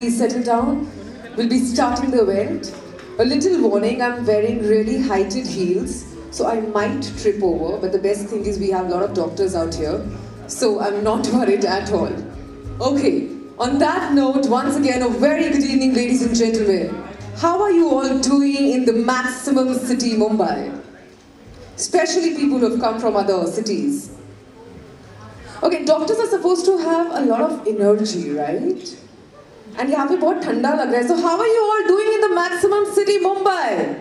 Please settle down. We'll be starting the event. A little warning, I'm wearing really heighted heels, so I might trip over, but the best thing is we have a lot of doctors out here, so I'm not worried at all. Okay, on that note, once again, a very good evening, ladies and gentlemen. How are you all doing in the maximum city, Mumbai? Especially people who have come from other cities. Okay, doctors are supposed to have a lot of energy, right? And यहाँ पे बहुत ठंडा लग रहा है. So how are you all doing in the maximum city, Mumbai?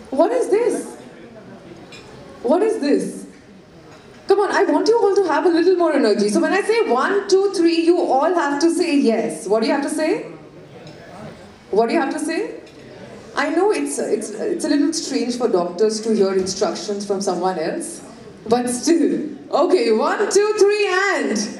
What is this? What is this? Come on, I want you all to have a little more energy. So when I say 1, 2, 3, you all have to say yes. What do you have to say? What do you have to say? I know it's a little strange for doctors to hear instructions from someone else, but still. Okay, 1, 2, 3, and.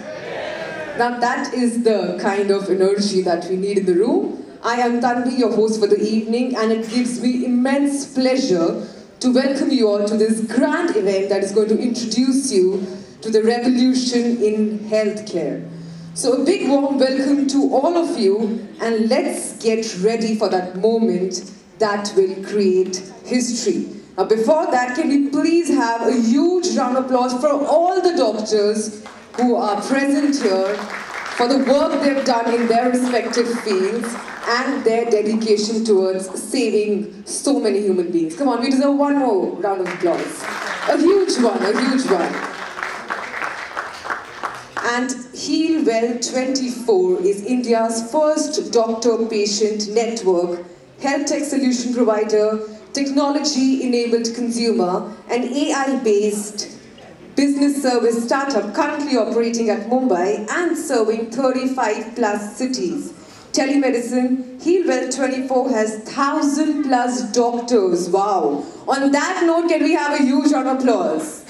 Now that is the kind of energy that we need in the room. I am Tanvi, your host for the evening, and it gives me immense pleasure to welcome you all to this grand event that is going to introduce you to the revolution in healthcare. So a big warm welcome to all of you, and let's get ready for that moment that will create history. Now before that, can we please have a huge round of applause for all the doctors who are present here for the work they've done in their respective fields and their dedication towards saving so many human beings. Come on, we deserve one more round of applause. A huge one, a huge one. And HealWell24 is India's first doctor-patient network, health tech solution provider, technology-enabled consumer, and AI-based business service startup currently operating at Mumbai and serving 35 plus cities. Telemedicine, HealWell24 has 1,000 plus doctors. Wow. On that note, can we have a huge round of applause?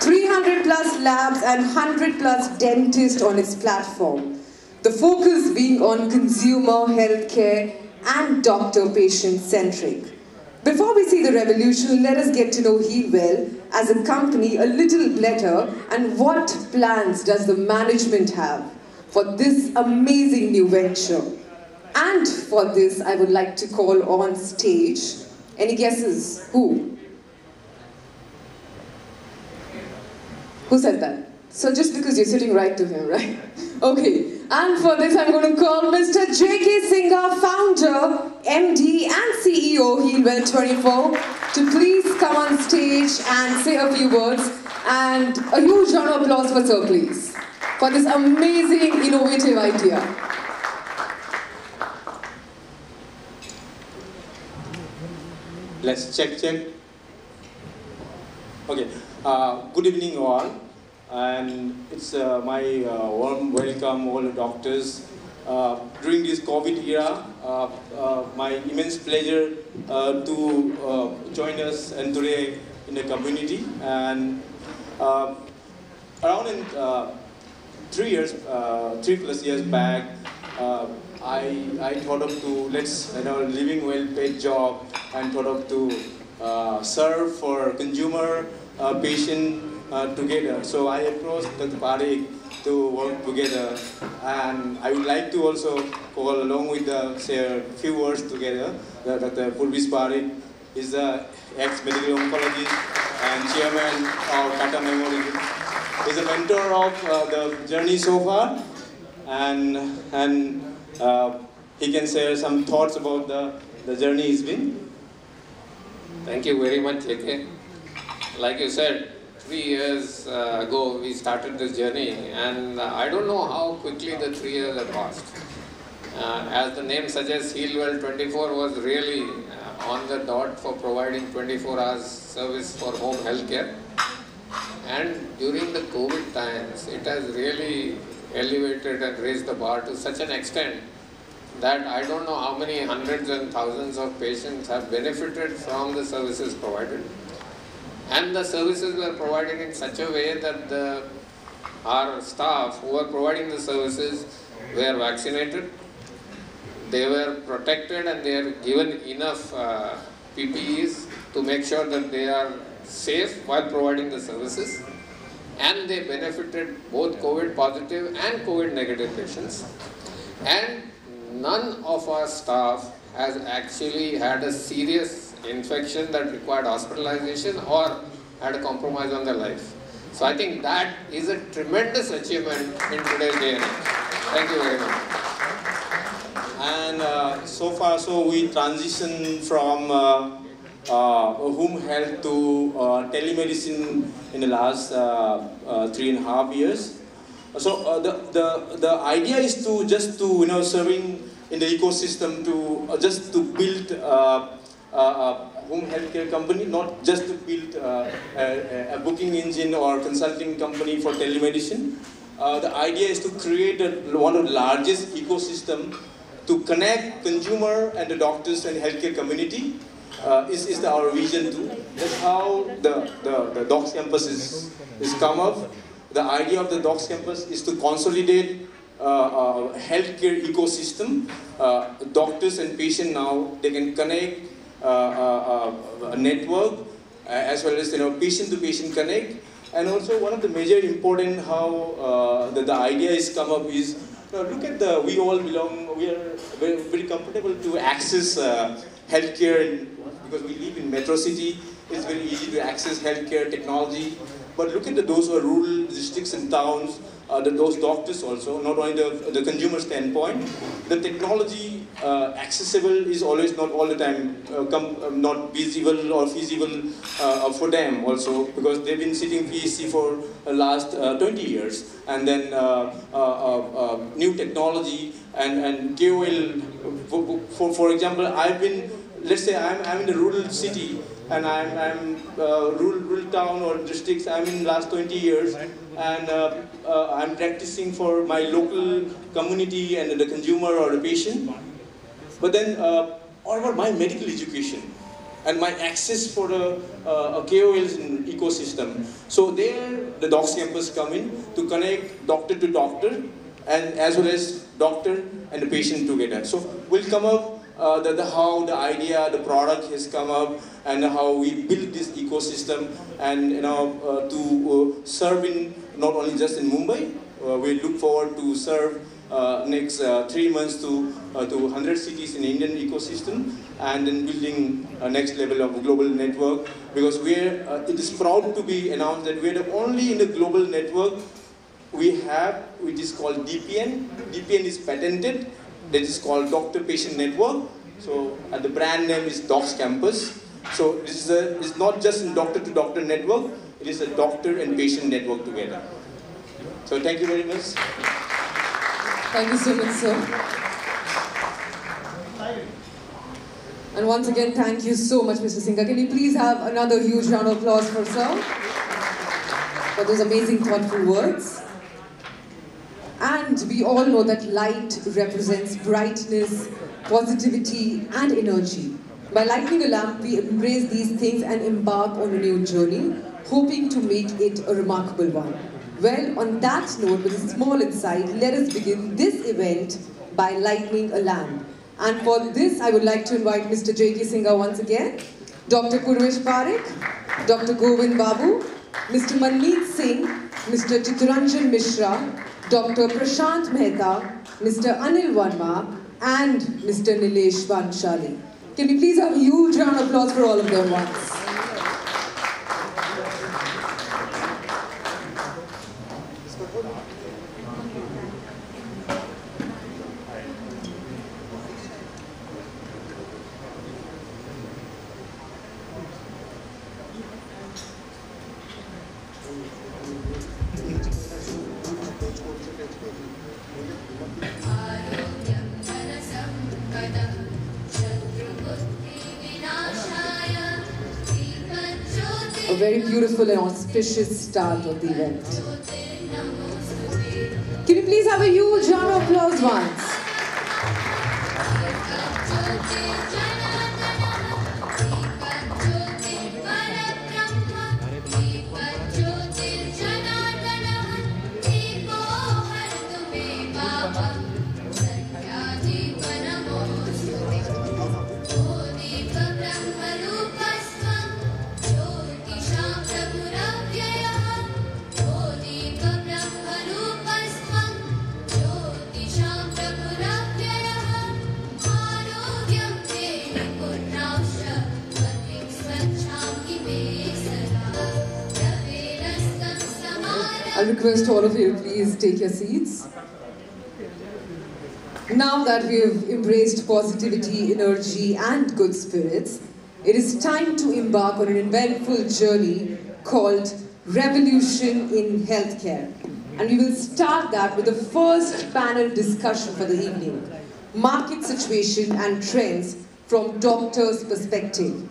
300 plus labs and 100 plus dentists on its platform. The focus being on consumer healthcare and doctor-patient centric. Before we see the revolution, let us get to know HealWell as a company a little better, and what plans does the management have for this amazing new venture. And for this, I would like to call on stage. Any guesses? Who? Who said that? So just because you're sitting right to him, right? Okay, and for this I'm going to call Mr. J.K. Singha, founder, MD and CEO HealWell24, to please come on stage and say a few words. And a huge round of applause for sir, please, for this amazing, innovative idea. Let's check. Okay, good evening all. And it's my warm welcome all the doctors. During this COVID era, my immense pleasure to join us and today in the community. And around 3 plus years back, I thought of to living well-paid job and thought of to serve for consumer, patient, together. So I approached Dr. Parekh to work together, and I would like to also call along with share a few words together. Dr. Purvis Parekh is the ex-medical oncologist and chairman of Tata Memorial. He's a mentor of the journey so far, and he can share some thoughts about the journey he's been. Thank you very much, JK. Like you said, 3 years ago we started this journey, and I don't know how quickly the 3 years have passed. As the name suggests, HealWell24 was really on the dot for providing 24 hours service for home healthcare. And during the COVID times, it has really elevated and raised the bar to such an extent that I don't know how many hundreds and thousands of patients have benefited from the services provided. And the services were provided in such a way that our staff who were providing the services were vaccinated, they were protected, and they are given enough PPEs to make sure that they are safe while providing the services. And they benefited both COVID positive and COVID negative patients. And none of our staff has actually had a serious infection that required hospitalization or had a compromise on their life. So I think that is a tremendous achievement in today's day and age. Thank you very much. And so far, so we transition from home health to telemedicine in the last 3.5 years. So the idea is to just to serving in the ecosystem to just to build home healthcare company, not just to build a booking engine or consulting company for telemedicine. The idea is to create one of the largest ecosystem to connect consumer and the doctors and healthcare community. Is our vision too. That's how the Docs Campus is come up. The idea of the Docs Campus is to consolidate healthcare ecosystem. Doctors and patient now, they can connect a network as well as patient to patient connect. And also one of the major important how the idea is come up is look at we all belong, we are very comfortable to access healthcare because we live in metro city. It's very easy to access healthcare technology. But look at those who are rural districts and towns, those doctors also, not only the consumer standpoint. The technology accessible is always not all the time not visible or feasible for them also, because they've been sitting PHC for the last 20 years. And then new technology and KOL, for example, I've been, let's say I'm in the rural city, and I'm rural town or districts. I'm in last 20 years, and I'm practicing for my local community and the consumer or the patient. But then, what about my medical education and my access for the KOLs in ecosystem? So there, the Docs Campus come in to connect doctor to doctor, and as well as doctor and the patient together. So we'll come up. How the idea, the product has come up, and how we build this ecosystem, and to serve in not only just in Mumbai. We look forward to serve next 3 months to 100 cities in Indian ecosystem, and then building a next level of global network. Because it is proud to be announced that we are the only in the global network we have, which is called DPN. DPN is patented. That is called Doctor Patient Network. So the brand name is Docs Campus. So this is it's not just a doctor to doctor network, it is a doctor and patient network together. So thank you very much. Thank you so much, sir. And once again, thank you so much, Mr. Singha. Can we please have another huge round of applause for sir, for those amazing, thoughtful words. And we all know that light represents brightness, positivity, and energy. By lighting a lamp, we embrace these things and embark on a new journey, hoping to make it a remarkable one. Well, on that note, with a small insight, let us begin this event by lighting a lamp. And for this, I would like to invite Mr. J.K. Singha once again, Dr. Purvesh Parekh, Dr. Govind Babu, Mr. Manmeet Singh, Mr. Chitranjan Mishra, Dr. Prashant Mehta, Mr. Anil Verma, and Mr. Nilesh Vanshali. Can we please have a huge round of applause for all of them once? A very beautiful and auspicious start of the event. Can you please have a huge round of applause once? Jyotisha Prabhu I'll request all of you to please take your seats. Now that we have embraced positivity, energy and good spirits, it is time to embark on an eventful journey called Revolution in Healthcare. And we will start that with the first panel discussion for the evening, Market Situation and Trends from Doctors' Perspective.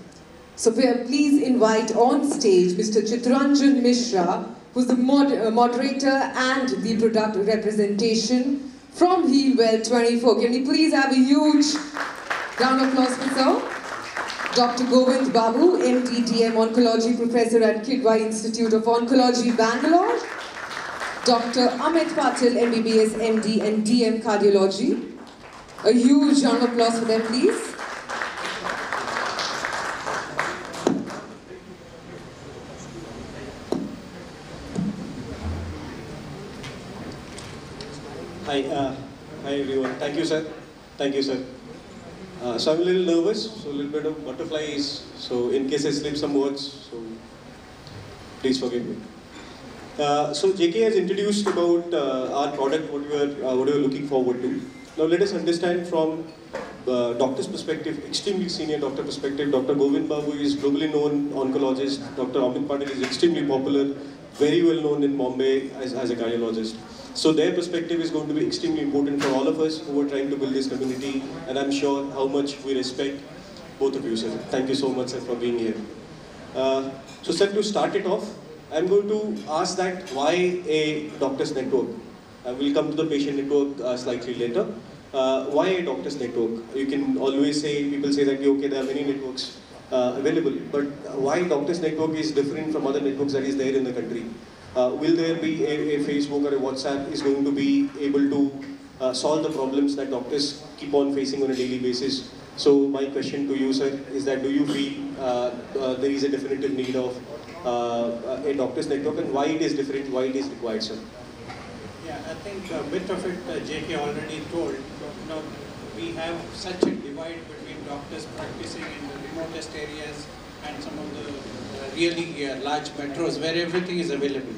So please invite on stage Mr. Chitranjan Mishra, who's the moderator and the product representation from HealWell 24. Can we please have a huge round of applause for sir? Dr. Govind Babu, MD DM Oncology Professor at Kidwai Institute of Oncology, Bangalore. Dr. Amit Patil, MBBS, MD and DM Cardiology. A huge round of applause for them, please. Hi everyone. Thank you, sir. Thank you, sir. So I'm a little nervous, so a little bit of butterflies. So in case I slip some words, so please forgive me. So JK has introduced about our product, what we are looking forward to. Now let us understand from doctor's perspective, extremely senior doctor perspective. Dr. Govind Babu is globally known oncologist. Dr. Amit Patil is extremely popular, very well known in Bombay as a cardiologist. So their perspective is going to be extremely important for all of us who are trying to build this community, and I'm sure how much we respect both of you, sir. Thank you so much, sir, for being here. So sir, to start it off, I'm going to ask that why a doctor's network? We'll come to the patient network slightly later. Why a doctor's network? You can always say, people say that, okay, there are many networks available, but why doctor's network is different from other networks that is there in the country? Will there be a Facebook or a WhatsApp is going to be able to solve the problems that doctors keep on facing on a daily basis? So my question to you, sir, is that do you feel there is a definitive need of a doctor's network, and why it is different, why it is required, sir? Yeah, I think a bit of it JK already told. We have such a divide between doctors practicing in the remotest areas and some of the really large metros where everything is available.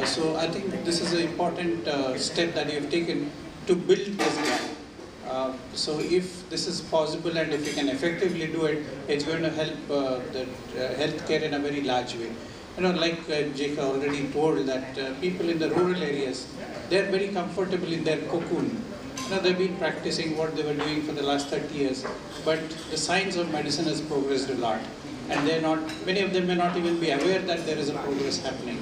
So I think this is an important step that you have taken to build this gap. So if this is possible and if you can effectively do it, it's going to help the healthcare in a very large way. Like Jake already told that people in the rural areas, they're very comfortable in their cocoon. They've been practicing what they were doing for the last 30 years, but the science of medicine has progressed a lot. And many of them may not even be aware that there is a progress happening.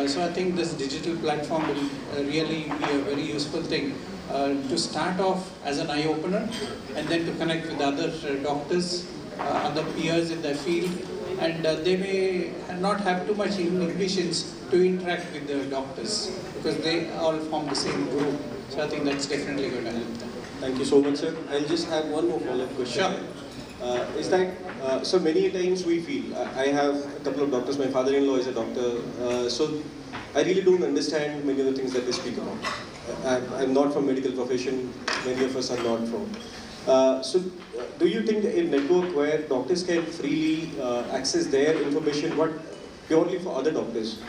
So I think this digital platform will really be a very useful thing to start off as an eye-opener and then to connect with other doctors, other peers in their field, and they may not have too much inhibitions to interact with the doctors because they all form the same group. So I think that's definitely going to help them. Thank you so much, sir. I'll just have one more follow-up question. Sure. Is that, so many times we feel, I have a couple of doctors, my father-in-law is a doctor, so I really don't understand many of the things that they speak about. I'm not from medical profession, many of us are not from. So do you think a network where doctors can freely access their information, but purely for other doctors,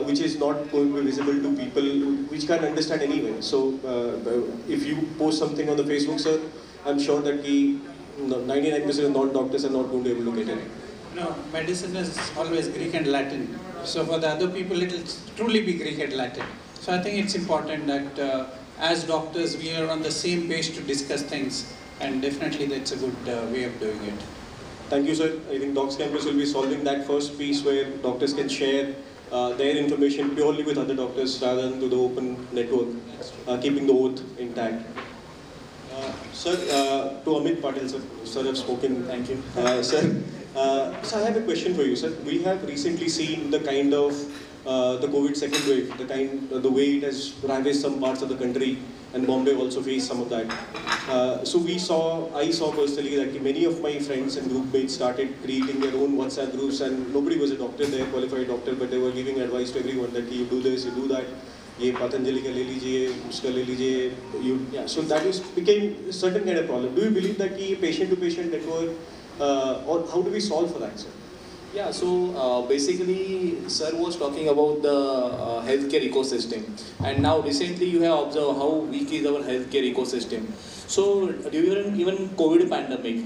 which is not going to be visible to people which can't understand anyway? So if you post something on the Facebook, sir, I'm sure that 99% of non-doctors are not going to be able to get it. No, medicine is always Greek and Latin. So for the other people, it will truly be Greek and Latin. So I think it's important that as doctors, we are on the same page to discuss things. And definitely that's a good way of doing it. Thank you, sir. I think Docs Campus will be solving that first piece where doctors can share their information purely with other doctors rather than to the open network, keeping the oath intact. Sir, to Amit Patil, sir, have spoken. Thank you. Sir, so I have a question for you, sir. We have recently seen the kind of the COVID second wave, the way it has ravaged some parts of the country, and Bombay also faced some of that. So I saw personally that many of my friends and group mates started creating their own WhatsApp groups, and nobody was a doctor there, qualified doctor, but they were giving advice to everyone that you do this, you do that. ये पतंजलि का ले लीजिए, उसका ले लीजिए. So that became a certain kind of problem. Do you believe that कि patient-to-patient network, or how do we solve for that, sir? Yeah, so basically, sir was talking about the healthcare ecosystem, and now recently you have observed how weak is our healthcare ecosystem. So during even COVID pandemic,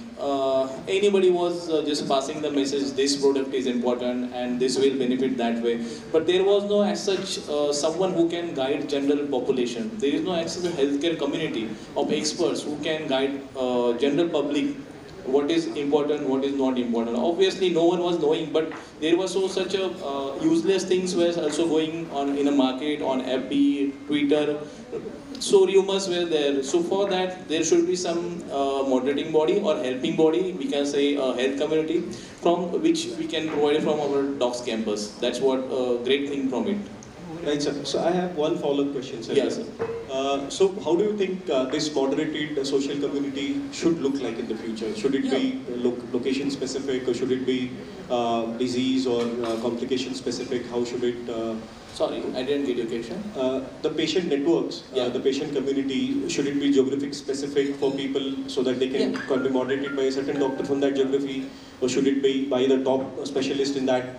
anybody was just passing the message: this product is important and this will benefit that way. But there was no as such someone who can guide general population. There is no as such a healthcare community of experts who can guide general public what is important, what is not important. Obviously, no one was knowing, but there was so such a useless things were also going on in a market, on FB, Twitter. So rumors were there. So for that, there should be some moderating body or helping body. We can say a health community from which we can provide from our docs campus. That's what great thing from it. Right, sir. So I have one follow-up question, sir. Yes, sir. So how do you think this moderated social community should look like in the future? Should it be location specific, or should it be disease or complication specific? How should it? Sorry, I didn't get your question. The patient networks, the patient community, should it be geographic specific for people so that they can be moderated by a certain doctor from that geography, or should it be by the top specialist in that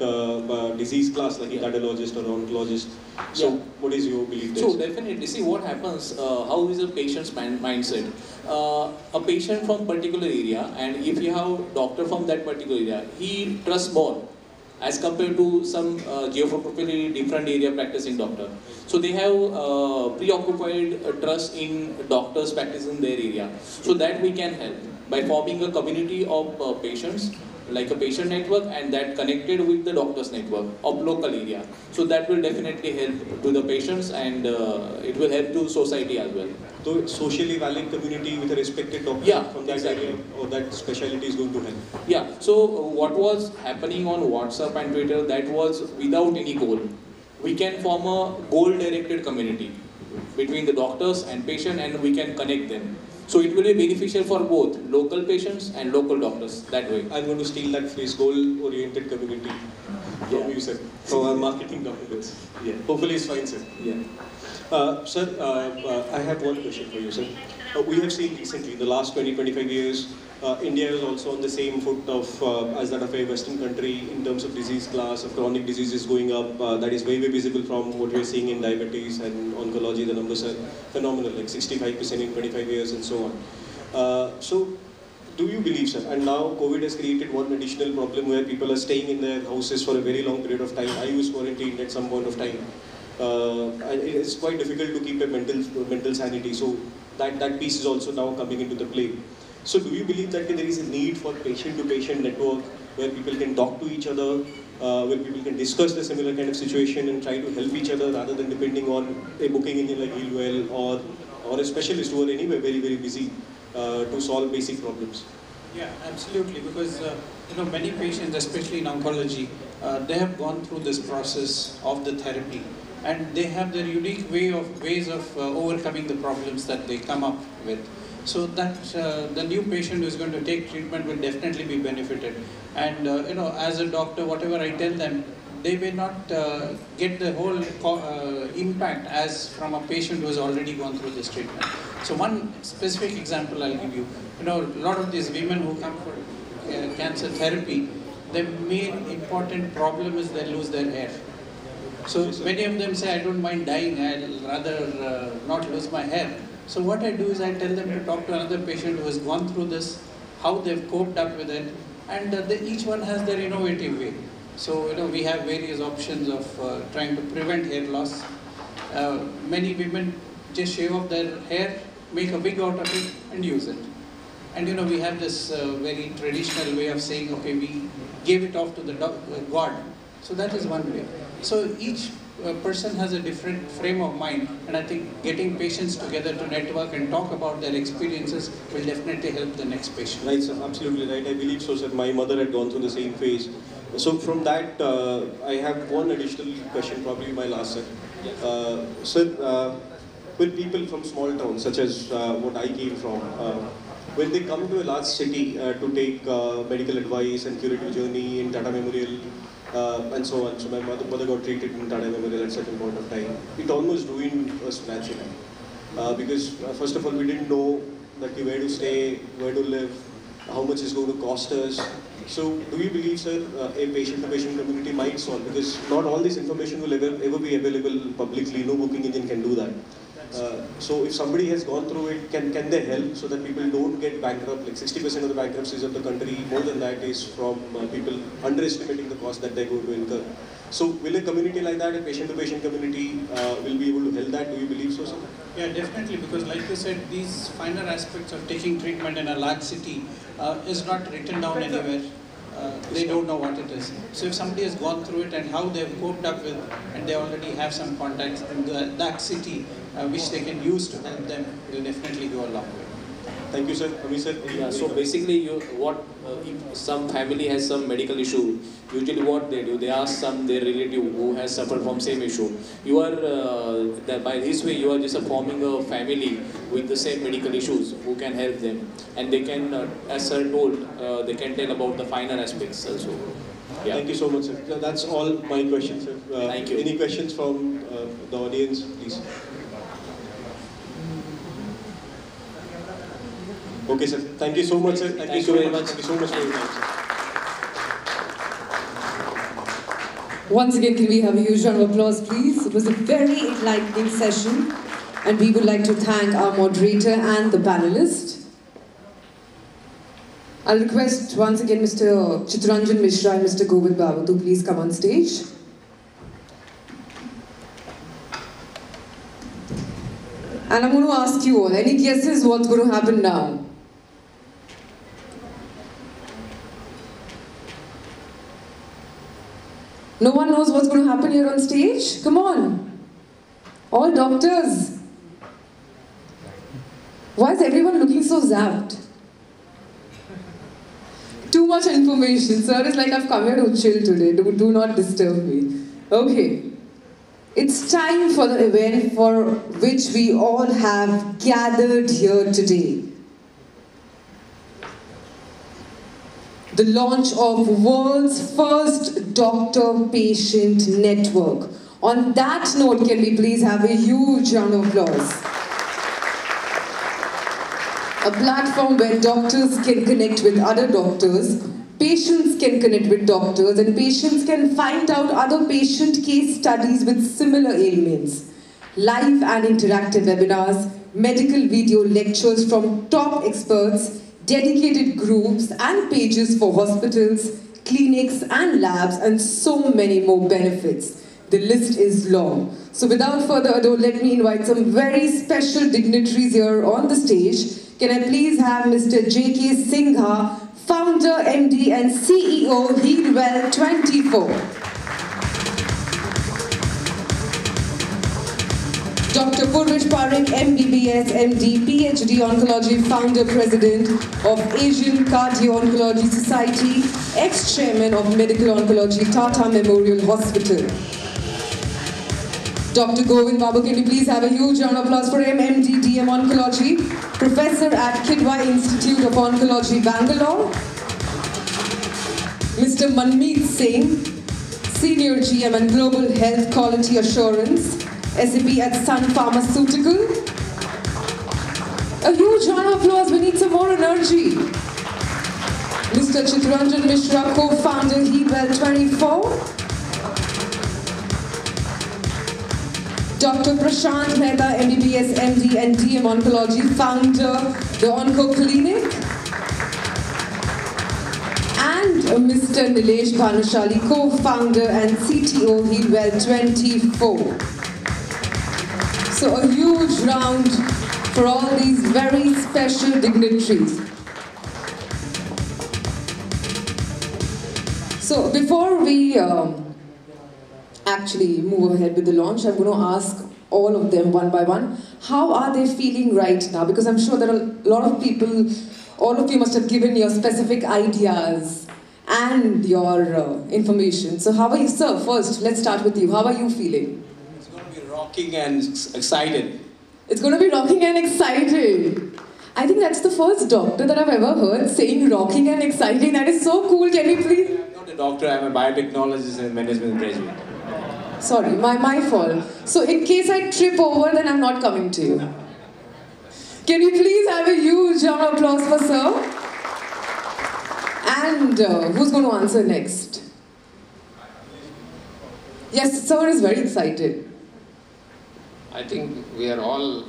disease class, like a cardiologist or oncologist? So what is your belief there? So definitely, see what happens, how is a patient's mindset? A patient from particular area, and if you have doctor from that particular area, he trusts more as compared to some geographically different area practicing doctor. So they have preoccupied trust in doctors practicing their area. So that we can help by forming a community of patients, like a patient network, and that connected with the doctors network of local area. So that will definitely help to the patients, and it will help to society as well. So socially valid community with a respected doctor from that area or that specialty is going to help. Yeah, so what was happening on WhatsApp and Twitter, that was without any goal. We can form a goal-directed community between the doctors and patient, and we can connect them. So it will be beneficial for both local patients and local doctors that way. I'm going to steal that phrase, goal-oriented community, from you, sir, from our marketing documents. Yeah. Hopefully it's fine, sir. Yeah. Sir, I have one question for you, sir. We have seen recently, in the last 20-25 years, India is also on the same foot of as that of a Western country in terms of disease class, of chronic diseases going up. That is very, very visible from what we are seeing in diabetes and oncology. The numbers are phenomenal, like 65% in 25 years and so on. So, do you believe, sir? And now COVID has created one additional problem where people are staying in their houses for a very long period of time. I was quarantined at some point of time. And it's quite difficult to keep a mental sanity. So that piece is also now coming into the play. So do you believe that there is a need for patient-to-patient network where people can talk to each other, where people can discuss the similar kind of situation and try to help each other rather than depending on a booking engine like HealWell or a specialist who are anyway very, very busy to solve basic problems? Yeah, absolutely, because many patients, especially in oncology, they have gone through this process of the therapy, and they have their unique ways of overcoming the problems that they come up with. So that the new patient who is going to take treatment will definitely be benefited. And as a doctor, whatever I tell them, they may not get the whole impact as from a patient who has already gone through this treatment. So one specific example I'll give you. A lot of these women who come for cancer therapy, the main important problem is they lose their hair. So many of them say, I don't mind dying, I'll rather not lose my hair. So what I do is I tell them to talk to another patient who has gone through this, how they've coped up with it, and each one has their innovative way. So we have various options of trying to prevent hair loss. Many women just shave off their hair, make a wig out of it, and use it. And we have this very traditional way of saying, okay, we gave it off to the God. So that is one way. So each person has a different frame of mind, and I think getting patients together to network and talk about their experiences will definitely help the next patient. Right, sir, absolutely right. I believe so, sir. My mother had gone through the same phase. So from that, I have one additional question, probably my last, sir. Sir, with people from small towns, such as what I came from, when they come to a large city to take medical advice and curative journey in Tata Memorial, and so on. So my mother got treated in Tata Memorial at a certain point of time. It almost ruined us financially. Because first of all, we didn't know that where to stay, where to live, how much it's going to cost us. So do you believe, sir, a patient-to-patient community might solve? Because not all this information will ever be available publicly. No booking engine can do that. So if somebody has gone through it, can they help so that people don't get bankrupt? Like 60% of the bankruptcies of the country, more than that, is from people underestimating the cost that they're going to incur. So will a community like that, a patient-to-patient community, will be able to help that? Do you believe so, sir? Yeah, definitely, because like you said, these finer aspects of taking treatment in a large city is not written down anywhere. They don't know what it is. So if somebody has gone through it and how they've coped up with, and they already have some contacts in that city which they can use to help them, will definitely go a long way. Thank you, sir. Amit, sir. Yeah, so basically, if some family has some medical issue, usually what they do, they ask their relative who has suffered from same issue. You are, by this way, you are just forming a family with the same medical issues who can help them. And they can, as sir told, they can tell about the finer aspects also. Yeah. Thank you so much, sir. That's all my questions, sir. Thank you. Any questions from the audience, please? Okay, sir. Thank you so much, sir. Thank you so very much. Thank you so much for your time, sir. Once again, can we have a huge round of applause, please? It was a very enlightening session, and we would like to thank our moderator and the panelists. I'll request once again Mr. Chittaranjan Mishra and Mr. Govind Babu to please come on stage. And I'm going to ask you all, any guesses what's going to happen now? No one knows what's going to happen here on stage? Come on. All doctors. Why is everyone looking so zapped? Too much information. Sir, it's like I've come here to chill today. Do not disturb me. Okay. It's time for the event for which we all have gathered here today. The launch of world's first doctor-patient network. On that note, can we please have a huge round of applause? A platform where doctors can connect with other doctors, patients can connect with doctors, and patients can find out other patient case studies with similar ailments. Live and interactive webinars, medical video lectures from top experts, dedicated groups and pages for hospitals, clinics and labs, and so many more benefits. The list is long. So without further ado, let me invite some very special dignitaries here on the stage. Can I please have Mr. J.K. Singha, Founder, MD and CEO, Healwell 24. Dr. Purvish Parekh, MBBS, MD, PhD Oncology, Founder, President of Asian Cardio-Oncology Society, ex-chairman of Medical Oncology, Tata Memorial Hospital. Dr. Govind Babu, can you please have a huge round of applause for him, MD, DM Oncology, Professor at Kidwai Institute of Oncology, Bangalore. Mr. Manmeet Singh, Senior GM and Global Health Quality Assurance, SAP at Sun Pharmaceutical. A huge round of applause, we need some more energy. Mr. Chittaranjan Mishra, co-founder, Healwell 24. Dr. Prashant Mehta, MBBS, MD and DM Oncology, founder, the Onco Clinic. And Mr. Nilesh Bhanushali, co-founder and CTO, Healwell 24. So a huge round for all these very special dignitaries. So before we actually move ahead with the launch, I'm going to ask all of them one by one, how are they feeling right now? Because I'm sure there are a lot of people, all of you must have given your specific ideas and your information. So how are you, sir? First, let's start with you. How are you feeling? It's going to be rocking and excited. It's going to be rocking and excited. I think that's the first doctor that I've ever heard saying rocking and exciting. That is so cool. Can you please? I'm not a doctor, I'm a biotechnologist and management graduate. Sorry, my fault. So in case I trip over, then I'm not coming to you. Can you please have a huge round of applause for sir? And who's going to answer next? Yes, someone is very excited. I think we are all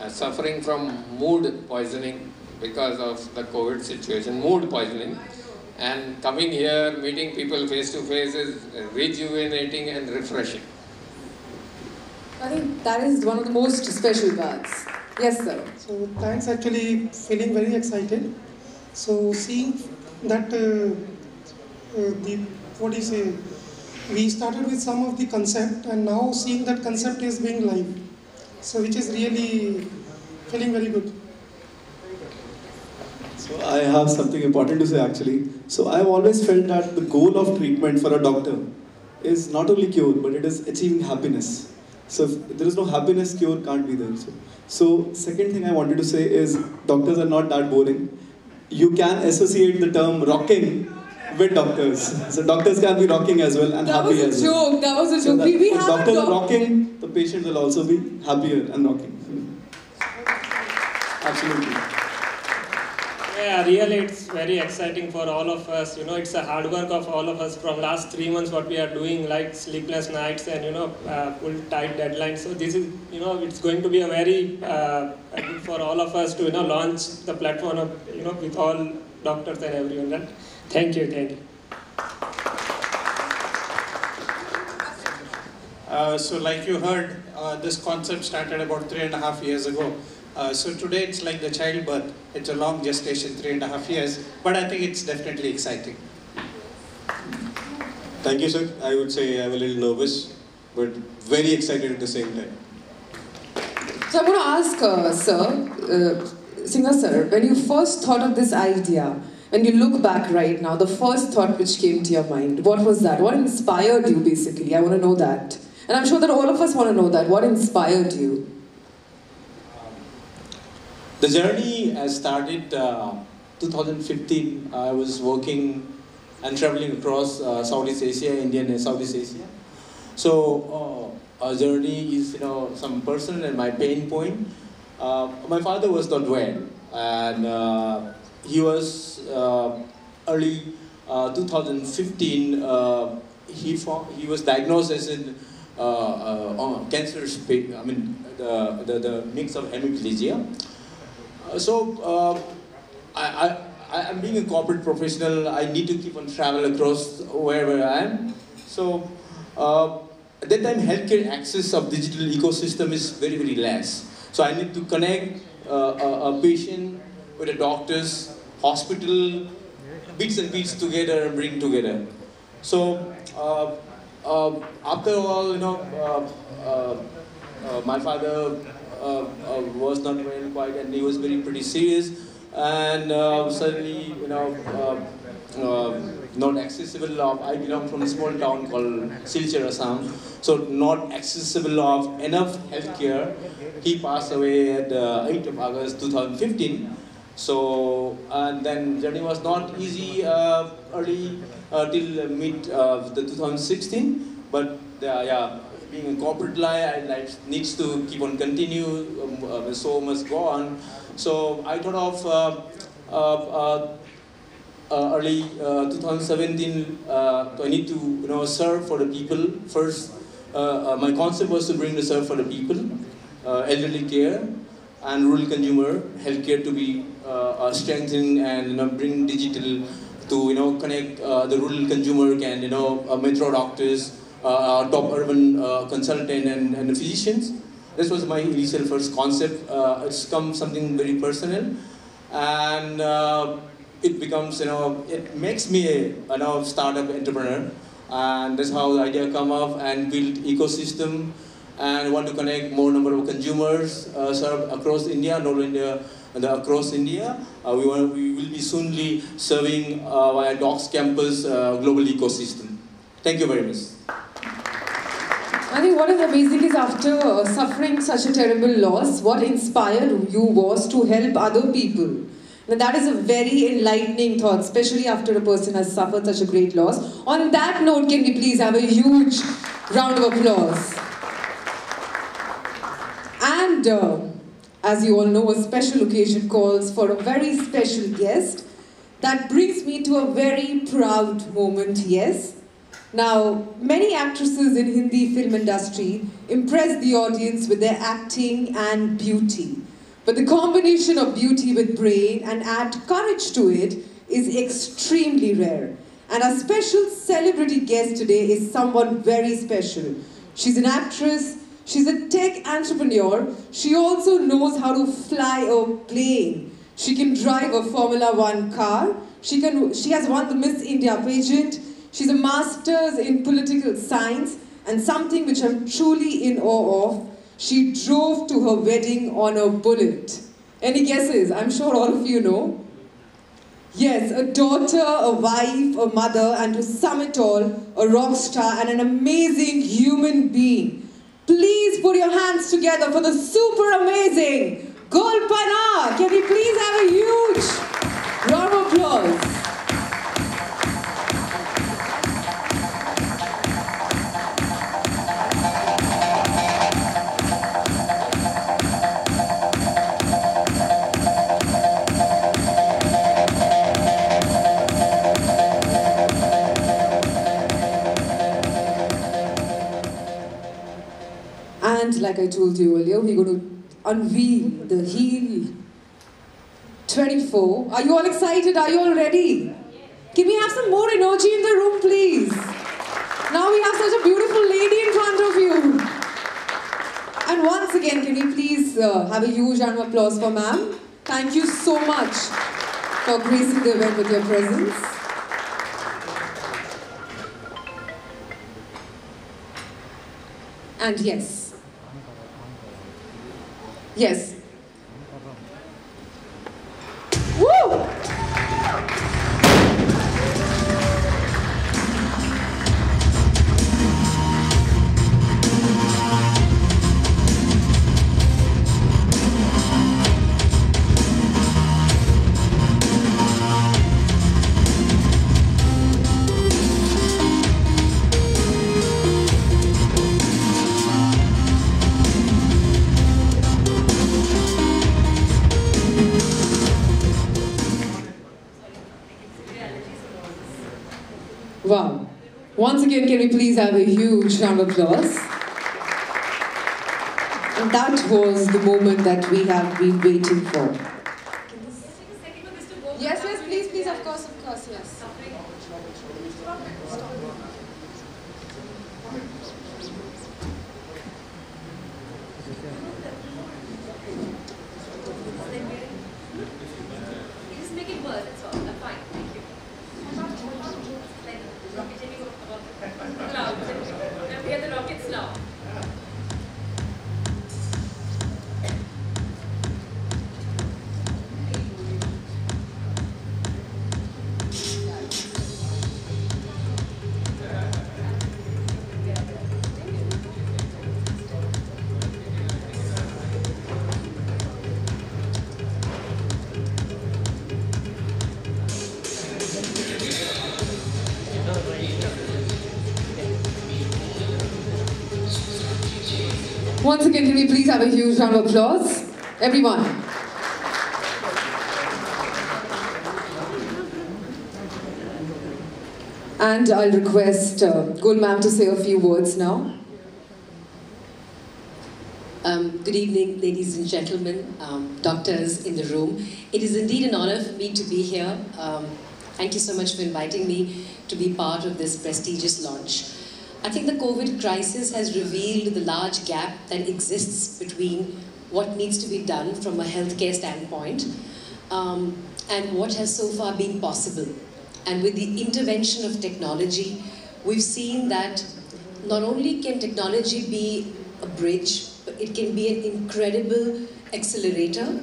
suffering from mood poisoning because of the COVID situation, mood poisoning. And coming here, meeting people face to face is rejuvenating and refreshing. I think that is one of the most special parts. Yes, sir. So thanks, actually feeling very excited. So seeing that we started with some of the concept and now seeing that concept is being live. So which is really feeling very good. So I have something important to say actually. So I've always felt that the goal of treatment for a doctor is not only cure, but it is achieving happiness. So if there is no happiness, cure can't be there. So second thing I wanted to say is doctors are not that boring. You can associate the term rocking with doctors. So doctors can be rocking as well and happy as well. That was a joke. So We if have doctors a are rocking, the patient will also be happier and rocking. Absolutely. Yeah, really it's very exciting for all of us. You know, it's a hard work of all of us from last 3 months what we are doing, like sleepless nights and, full tight deadlines. So this is, it's going to be a very good for all of us to, launch the platform of, with all doctors and everyone. Right? Thank you, thank you. So like you heard, this concept started about 3.5 years ago. So today it's like the childbirth. It's a long gestation, 3.5 years, but I think it's definitely exciting. Thank you, sir. I would say I'm a little nervous, but very excited at the same time. So I'm going to ask, Singer sir, when you first thought of this idea, when you look back right now, the first thought which came to your mind, what was that? What inspired you basically? I want to know that. And I'm sure that all of us want to know that. What inspired you? The journey has started 2015. I was working and traveling across Southeast Asia, India and Southeast Asia. So our journey is, some personal and my pain point. My father was not well, and he was early 2015. He was diagnosed as in cancer. The mix of hemiplegia. I'm being a corporate professional. I need to keep on travel across wherever I am. So at that time, healthcare access of digital ecosystem is very, very less. So I need to connect a patient with a doctor's hospital, bits and bits together and bring together. So after all, my father was not well quite, and he was pretty serious, and suddenly, not accessible of, I belong from a small town called Silchar, Assam, so not accessible of enough healthcare. He passed away at 8th of August 2015. So, and then journey was not easy early till mid the 2016, but being a corporate life needs to keep on continue, so must go on. So I thought of early 2017, I need to serve for the people. First, my concept was to bring the serve for the people, elderly care and rural consumer healthcare to be strengthened, and bring digital to connect the rural consumer can metro doctors, top urban consultant and physicians. This was my initial first concept. It's come something very personal, and it becomes it makes me a startup entrepreneur, and that's how the idea come up and build ecosystem, and want to connect more number of consumers serve across India, not only across India. We will be soonly serving via Docs Campus global ecosystem. Thank you very much. I think what is amazing is after suffering such a terrible loss, what inspired you was to help other people. Now that is a very enlightening thought, especially after a person has suffered such a great loss. On that note, can we please have a huge round of applause? And as you all know, a special occasion calls for a very special guest. That brings me to a very proud moment, yes. Now, many actresses in Hindi film industry impress the audience with their acting and beauty. But the combination of beauty with brain and add courage to it is extremely rare. And our special celebrity guest today is someone very special. She's an actress, she's a tech entrepreneur, she also knows how to fly a plane. She can drive a Formula 1 car, she has won the Miss India pageant, she's a master's in political science, and something which I'm truly in awe of, she drove to her wedding on a bullet. Any guesses? I'm sure all of you know. Yes, a daughter, a wife, a mother, and to sum it all, a rock star and an amazing human being. Please put your hands together for the super amazing Gulpana. Can we please have a huge round of applause? And like I told you earlier, we're going to unveil the Heel 24. Are you all excited? Are you all ready? Can we have some more energy in the room, please? Now we have such a beautiful lady in front of you. And once again, can we please have a huge round of applause for ma'am? Thank you so much for gracing the event with your presence. And yes. Yes. Woo! Wow. Once again, can we please have a huge round of applause? And that was the moment that we have been waiting for. Yes, please, of course, yes. Just make it work, that's all. I'm fine, thank you. Cloud. We have the rockets now. Once again, can we please have a huge round of applause? Everyone. And I'll request Gul ma'am to say a few words now. Good evening, ladies and gentlemen, doctors in the room. It is indeed an honor for me to be here. Thank you so much for inviting me to be part of this prestigious launch. I think the COVID crisis has revealed the large gap that exists between what needs to be done from a healthcare standpoint and what has so far been possible. And with the intervention of technology, we've seen that not only can technology be a bridge, but it can be an incredible accelerator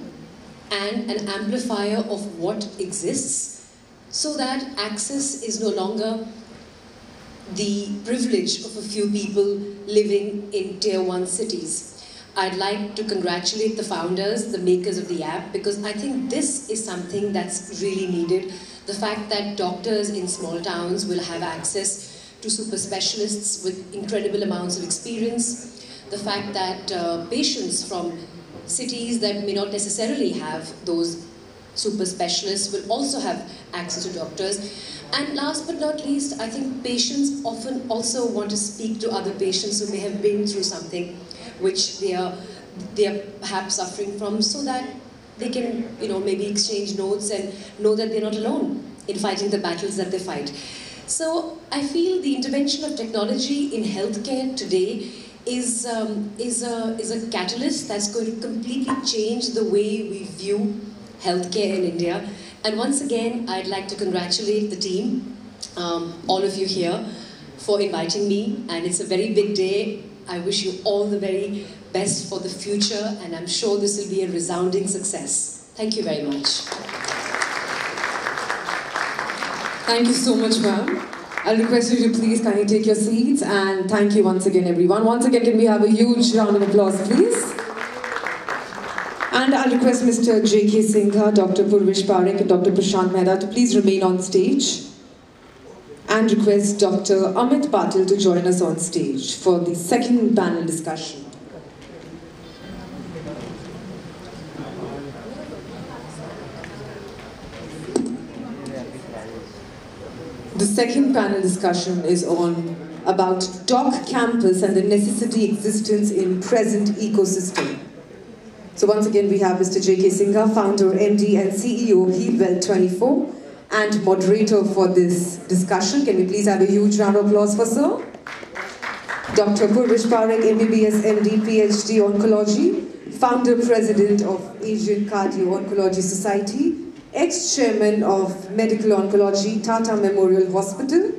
and an amplifier of what exists, so that access is no longer the privilege of a few people living in tier 1 cities. I'd like to congratulate the founders, the makers of the app, because I think this is something that's really needed. The fact that doctors in small towns will have access to super specialists with incredible amounts of experience. The fact that patients from cities that may not necessarily have those super specialists will also have access to doctors. And last but not least, I think patients often also want to speak to other patients who may have been through something which they are perhaps suffering from, so that they can, maybe exchange notes and know that they're not alone in fighting the battles that they fight. So I feel the intervention of technology in healthcare today is a catalyst that's going to completely change the way we view healthcare in India. And once again, I'd like to congratulate the team, all of you here, for inviting me. And it's a very big day. I wish you all the very best for the future, and I'm sure this will be a resounding success. Thank you very much. Thank you so much, ma'am. I'll request you to please kindly take your seats, and thank you once again, everyone. Once again, can we have a huge round of applause, please? And I'll request Mr. J.K. Singha, Dr. Purvish Parekh, and Dr. Prashant Mehta to please remain on stage. And request Dr. Amit Patil to join us on stage for the second panel discussion. The second panel discussion is about Doc Campus and the necessity existence in present ecosystem. So once again, we have Mr. J.K. Singha, founder, MD and CEO of HealWell24 and moderator for this discussion. Can we please have a huge round of applause for sir? Dr. Purvish Parekh, MBBS, MD, PhD, Oncology, founder, president of Asian Cardio-Oncology Society, ex-chairman of Medical Oncology, Tata Memorial Hospital.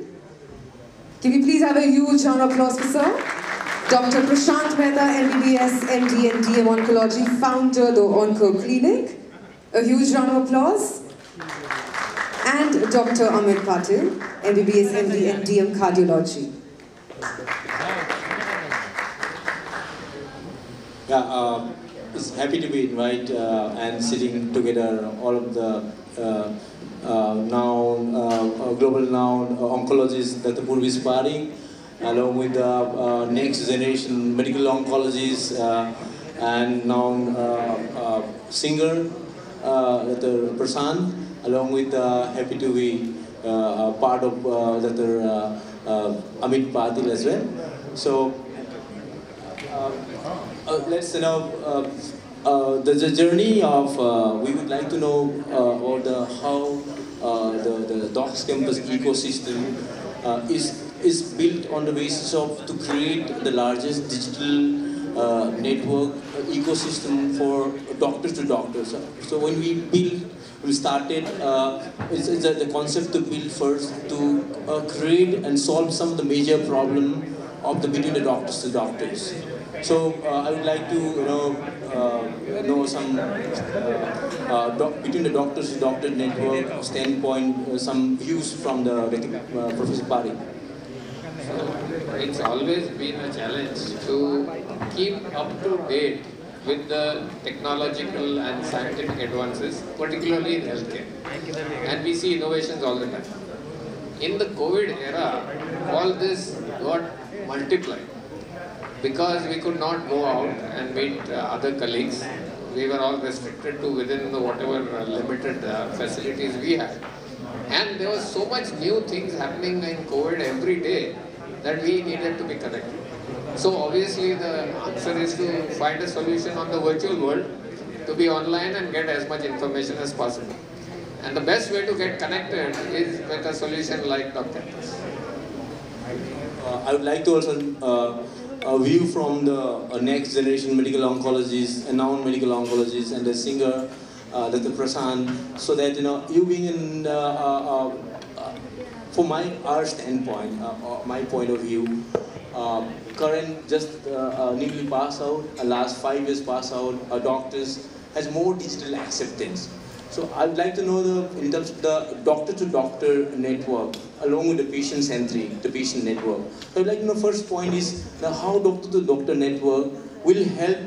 Can we please have a huge round of applause for sir? Dr. Prashant Mehta, MBBS, MD and DM Oncology, founder of the Onco Clinic. A huge round of applause. And Dr. Amit Patil, MBBS, MD and DM Cardiology. Yeah, it's happy to be invited and sitting together all of the global renowned oncologists, Dr. Purvish Parekh, along with the next generation medical oncologists and now singer, Dr. Prashant, along with happy to be part of Dr. Amit Patil as well. So let's the journey of we would like to know about how the Docs Campus ecosystem is built on the basis of to create the largest digital network ecosystem for doctors to doctors. So when we started, it's the concept to build first to create and solve some of the major problem of between the doctors to doctors. So I would like to know some between the doctors to doctor network standpoint, some views from the Professor Parekh. It's always been a challenge to keep up to date with the technological and scientific advances, particularly in healthcare. And we see innovations all the time. In the COVID era, all this got multiplied because we could not go out and meet other colleagues. We were all restricted to within the whatever limited facilities we had. And there was so much new things happening in COVID every day that we needed to be connected. So obviously the answer is to find a solution on the virtual world, to be online and get as much information as possible. And the best way to get connected is with a solution like Doc Campus. I would like to also view from the next generation medical oncologists, renowned medical oncologists, and the singer, Dr. Prashant, so that you being in, from our standpoint, my point of view, current just newly passed out, last 5 years passed out, doctors has more digital acceptance. So I would like to know in terms of the doctor-to-doctor network, along with the patient-centric, the patient network. So I'd like to know first point is how doctor-to-doctor network will help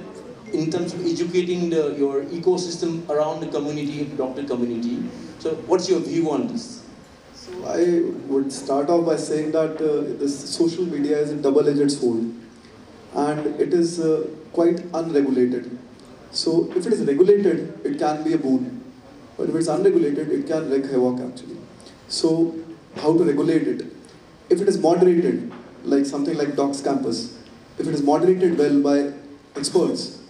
in terms of educating your ecosystem around the community, doctor community. So what's your view on this? So I would start off by saying that this social media is a double-edged sword, and it is quite unregulated. So if it is regulated, it can be a boon. But if it's unregulated, it can wreak havoc actually. So, how to regulate it? If it is moderated, like something like Docs Campus, if it is moderated well by experts,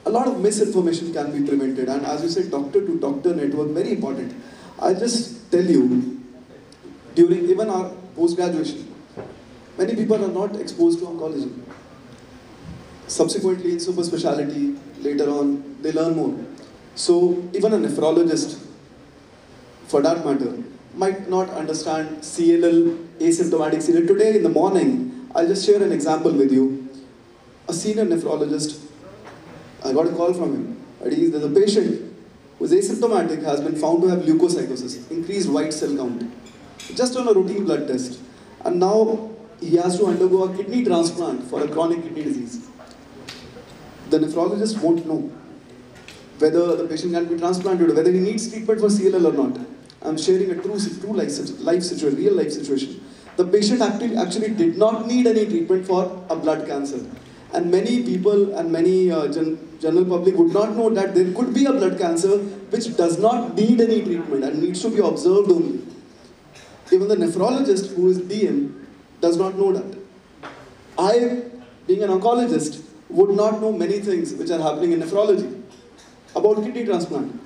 a lot of misinformation can be prevented. And as you said, doctor-to-doctor network, very important. I'll just tell you, during even our post-graduation, many people are not exposed to oncology. Subsequently, in super specialty, later on, they learn more. So, even a nephrologist, for that matter, might not understand CLL, asymptomatic CLL. Today in the morning, I'll just share an example with you. A senior nephrologist, I got a call from him. There's a patient who is asymptomatic, has been found to have leukocytosis, increased white cell count, just on a routine blood test. And now he has to undergo a kidney transplant for a chronic kidney disease. The nephrologist won't know whether the patient can be transplanted or whether he needs treatment for CLL or not. I'm sharing a true life situation, real life situation. The patient actually did not need any treatment for a blood cancer. And many people and many general public would not know that there could be a blood cancer which does not need any treatment and needs to be observed only. Even the nephrologist who is DM does not know that. I, being an oncologist, would not know many things which are happening in nephrology about kidney transplant.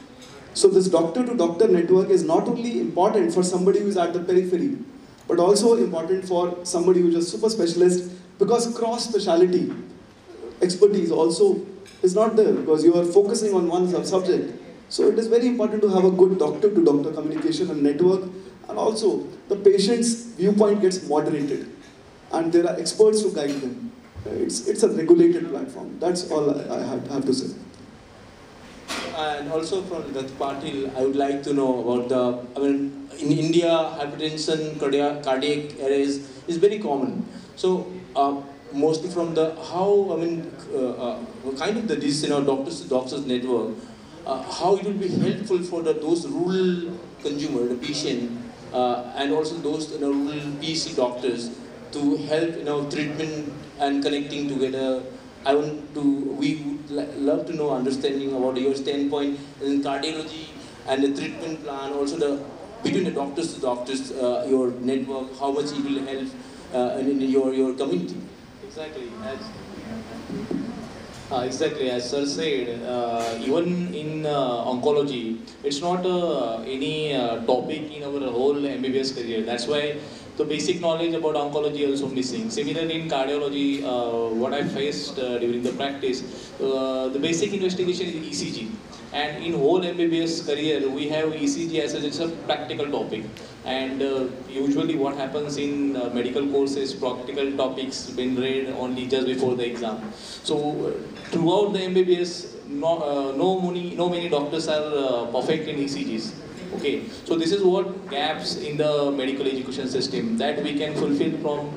So this doctor-to-doctor network is not only important for somebody who is at the periphery, but also important for somebody who is a super specialist, because cross-speciality expertise also is not there, because you are focusing on one subject. So it is very important to have a good doctor-to-doctor communication and network, and also the patient's viewpoint gets moderated, and there are experts to guide them. It's a regulated platform. That's all I have to say. And also from Dr. Patil, I would like to know about in India, hypertension, cardiac arrest is very common. So, mostly from kind of the this, doctors network, how it will be helpful for those rural consumer, the patient, and also those rural PC doctors to help, treatment and connecting together. We would love to know understanding about your standpoint in cardiology and the treatment plan, also between the doctors to doctors, your network, how much it will help in your community. Exactly, as sir said, even in oncology, it's not any topic in our whole MBBS career. That's why the basic knowledge about oncology also missing. Similarly, in cardiology, what I faced during the practice, the basic investigation is ECG. And in whole MBBS career, we have ECG as it's a practical topic. And usually what happens in medical courses, practical topics been read only just before the exam. So throughout the MBBS, no many doctors are perfect in ECGs. Okay, so this is what gaps in the medical education system that we can fulfill from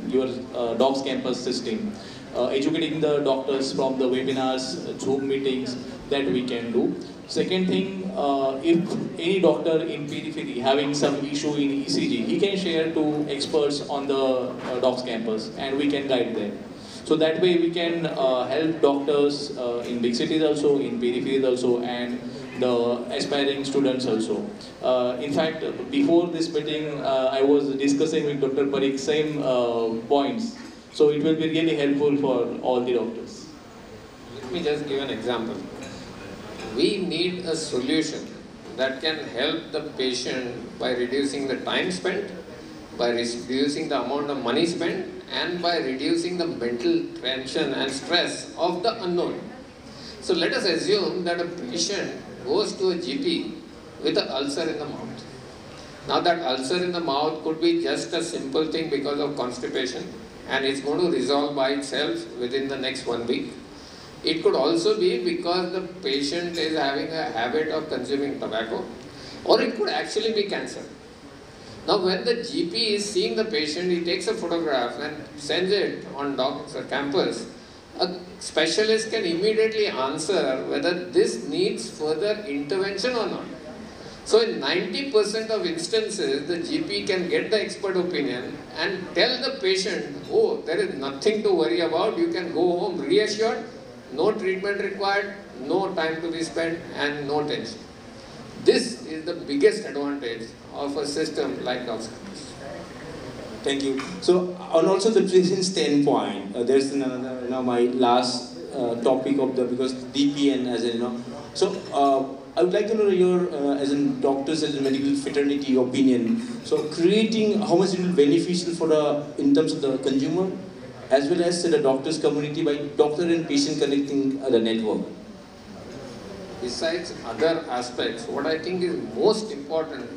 your Docs Campus system. Educating the doctors from the webinars, Zoom meetings that we can do. Second thing, if any doctor in periphery having some issue in ECG, he can share to experts on the Docs Campus and we can guide them. So that way we can help doctors in big cities also, in peripheries also, and the aspiring students also. In fact, before this meeting, I was discussing with Dr. Parikh same points. So it will be really helpful for all the doctors. Let me just give an example. We need a solution that can help the patient by reducing the time spent, by reducing the amount of money spent, and by reducing the mental tension and stress of the unknown. So let us assume that a patient goes to a GP with an ulcer in the mouth. Now that ulcer in the mouth could be just a simple thing because of constipation, and it's going to resolve by itself within the next 1 week. It could also be because the patient is having a habit of consuming tobacco, or it could actually be cancer. Now when the GP is seeing the patient, he takes a photograph and sends it on Docs Campus. A specialist can immediately answer whether this needs further intervention or not. So in 90% of instances, the GP can get the expert opinion and tell the patient, oh, there is nothing to worry about, you can go home reassured, no treatment required, no time to be spent, and no tension. This is the biggest advantage of a system like ours. Thank you. So, on also the patient standpoint, there's another, my last topic of because DPN as so I would like to know your, as in doctors, as a medical fraternity opinion. So, creating how much it will be beneficial for in terms of the consumer, as well as the doctors community by doctor and patient connecting the network. Besides other aspects, what I think is most important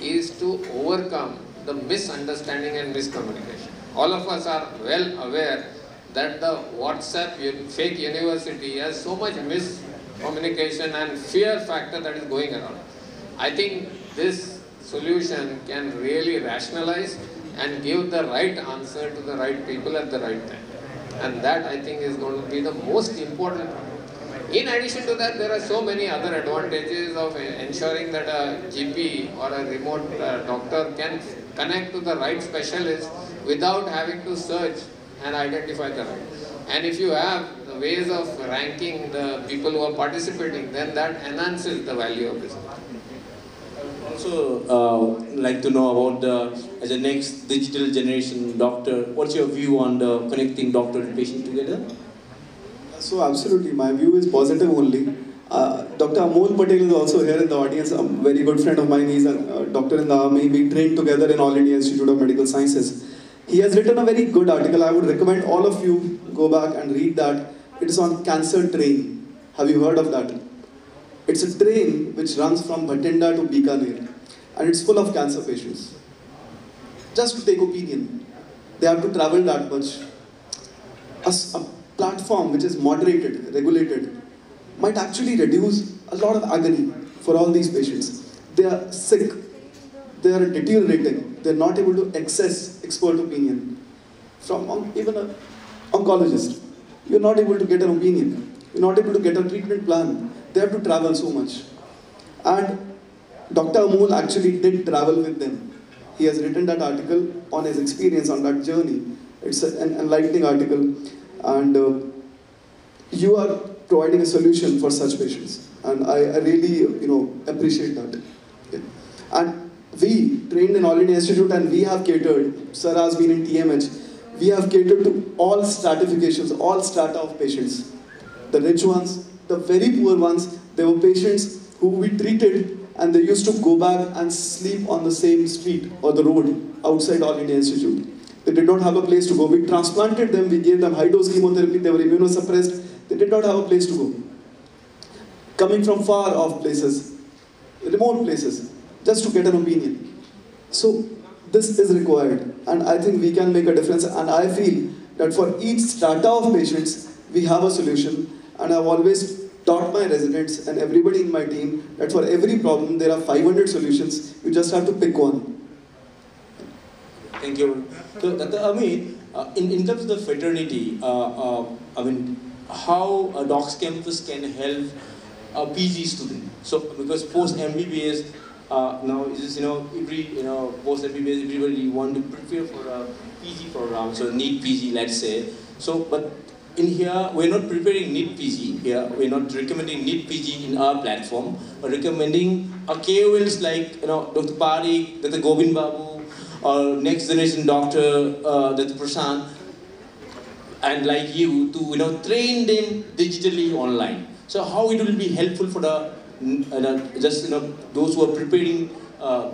is to overcome the misunderstanding and miscommunication. All of us are well aware that the WhatsApp fake university has so much miscommunication and fear factor that is going around. I think this solution can really rationalize and give the right answer to the right people at the right time. And that, I think, is going to be the most important. In addition to that, there are so many other advantages of ensuring that a GP or a remote doctor can connect to the right specialist without having to search and identify the right. And if you have the ways of ranking the people who are participating, then that enhances the value of this. Also, like to know about as a next digital generation doctor, what's your view on the connecting doctor and patient together? So absolutely, my view is positive only. Dr. Amol Patel is also here in the audience, a very good friend of mine. He's a doctor in the army. We trained together in All India Institute of Medical Sciences. He has written a very good article. I would recommend all of you go back and read that. It is on cancer train. Have you heard of that? It's a train which runs from Bhatinda to Bikaner, and it's full of cancer patients. Just to take opinion, they have to travel that much. A platform which is moderated, regulated, might actually reduce a lot of agony for all these patients. They are sick, they are deteriorating, they are not able to access expert opinion from even an oncologist. You are not able to get an opinion, you are not able to get a treatment plan. They have to travel so much. And Dr. Amol actually did travel with them. He has written that article on his experience on that journey. It's an enlightening article. And you are providing a solution for such patients, and I really appreciate that. Yeah. And we trained in All India Institute, and we have catered. Sir has been in TMH. We have catered to all stratifications, all strata of patients. The rich ones, the very poor ones. There were patients who we treated, and they used to go back and sleep on the same street or the road outside All India Institute. They did not have a place to go. We transplanted them, we gave them high-dose chemotherapy, they were immunosuppressed. They did not have a place to go. Coming from far off places, remote places, just to get an opinion. So this is required, and I think we can make a difference. And I feel that for each strata of patients, we have a solution. And I've always taught my residents and everybody in my team that for every problem, there are 500 solutions. You just have to pick one. Thank you. So, Dr. Amit, in terms of the fraternity, how a Docs Campus can help a PG student? So, because post MBBS now is post MBBS everybody want to prepare for a PG program, so NEET PG, let's say. So, but in here we're not preparing NEET PG. Here we're not recommending NEET PG in our platform. We're recommending KOLs like Dr. Parikh, Dr. Govind Babu, or next generation doctor, Dr. Prashant, and like you to train them digitally online. So how it will be helpful for the those who are preparing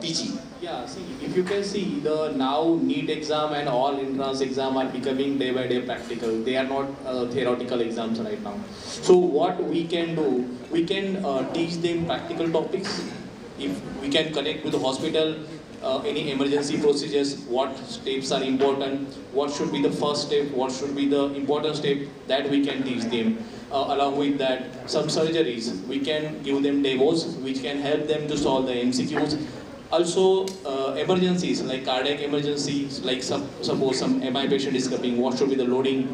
PG? Yeah, see, if you can see, the now NEET exam and all entrance exam are becoming day by day practical. They are not theoretical exams right now. So what we can do, we can teach them practical topics. If we can connect with the hospital, any emergency procedures, what steps are important, what should be the first step, what should be the important step, that we can teach them. Along with that, some surgeries, we can give them demos which can help them to solve the MCQs. Also, emergencies like cardiac emergencies, like suppose some MI patient is coming, what should be the loading,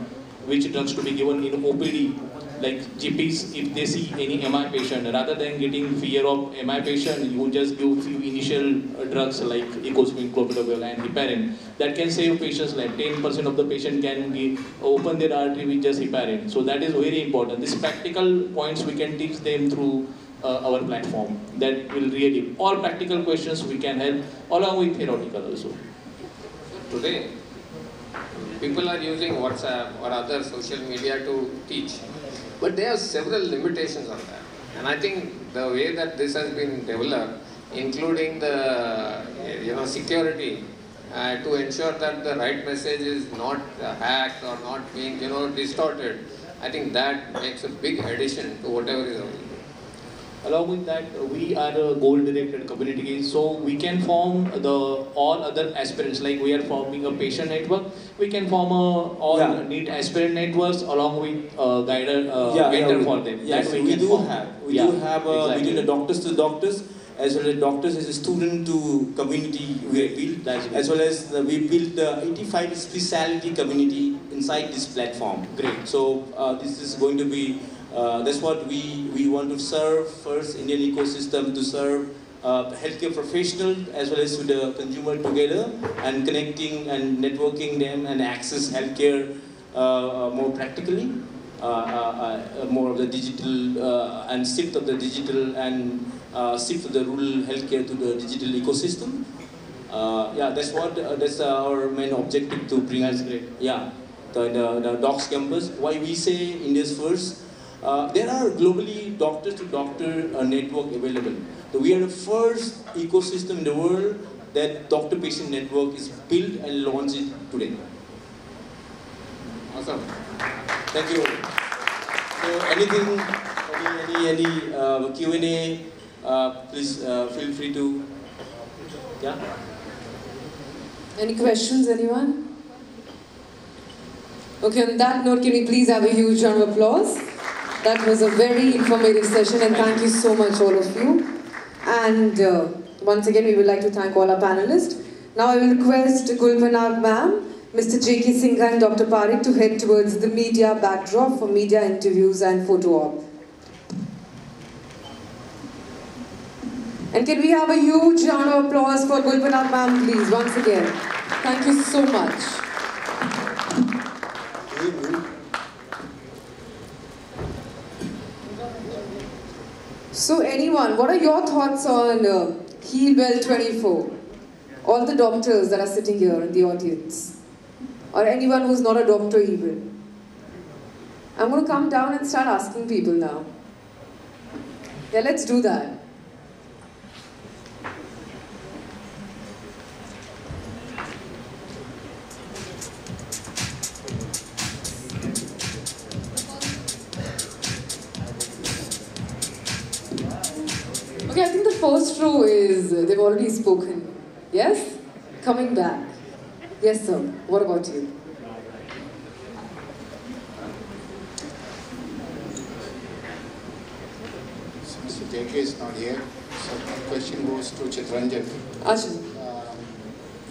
which drugs to be given in OPD. Like GPs, if they see any MI patient, rather than getting fear of MI patient, you just give few initial drugs like ecospin, clopidogrel and heparin. That can save patients, like 10% of the patient can be open their artery with just heparin. So that is very important. These practical points we can teach them through our platform. That will really, all practical questions we can help along with theoretical also. Today, people are using WhatsApp or other social media to teach, but there are several limitations on that. And I think the way that this has been developed, including the security, to ensure that the right message is not hacked or not being distorted, I think that makes a big addition to whatever is available. Along with that, we are a goal-directed community, so we can form all other aspirants. Like we are forming a patient network, we can form all neat aspirant networks along with mentor for them. Yes, we do have exactly. between the doctors to doctors, as well as doctors as a student to community we built, as well as we built the 85 specialty community inside this platform. Great. So this is going to be. That's what we want to serve first, Indian ecosystem, to serve healthcare professionals as well as with the consumer together, and connecting and networking them and access healthcare more practically, more of the digital and shift of the digital and shift of the rural healthcare to the digital ecosystem. That's our main objective to bring. That's great. Yeah, the Docs Campus. Why we say India's first? There are globally doctor-to-doctor network available. So we are the first ecosystem in the world that doctor-patient network is built and launched today. Awesome. Thank you. So anything, any Q&A, please feel free to. Yeah. Any questions, anyone? Okay, on that note, can we please have a huge round of applause? That was a very informative session, and thank you so much, all of you. And once again, we would like to thank all our panelists. Now I will request Gulpanag ma'am, Mr. J.K. Singha and Dr. Parekh to head towards the media backdrop for media interviews and photo op. And can we have a huge round of applause for Gulpanag ma'am, please, once again. Thank you so much. So anyone, what are your thoughts on Heal Well 24? All the doctors that are sitting here in the audience. Or anyone who's not a doctor even. I'm going to come down and start asking people now. Yeah, let's do that. Okay, I think the first row is, they've already spoken. Yes? Coming back. Yes, sir. What about you? So Mr. J.K. is not here. So my question goes to Chitranjan. Ajay.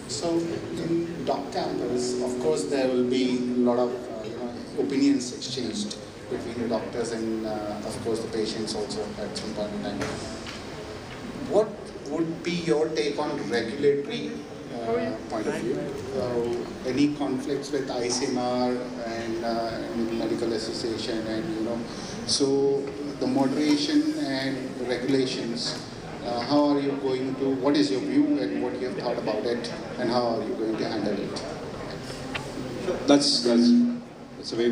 So in Doc Campus, of course, there will be a lot of opinions exchanged between the doctors and, of course, the patients also at some point in time. What would be your take on regulatory point of view? Any conflicts with ICMR and Medical Association, and so the moderation and regulations. How are you going to? What is your view and what you have thought about it, and how are you going to handle it? That's a very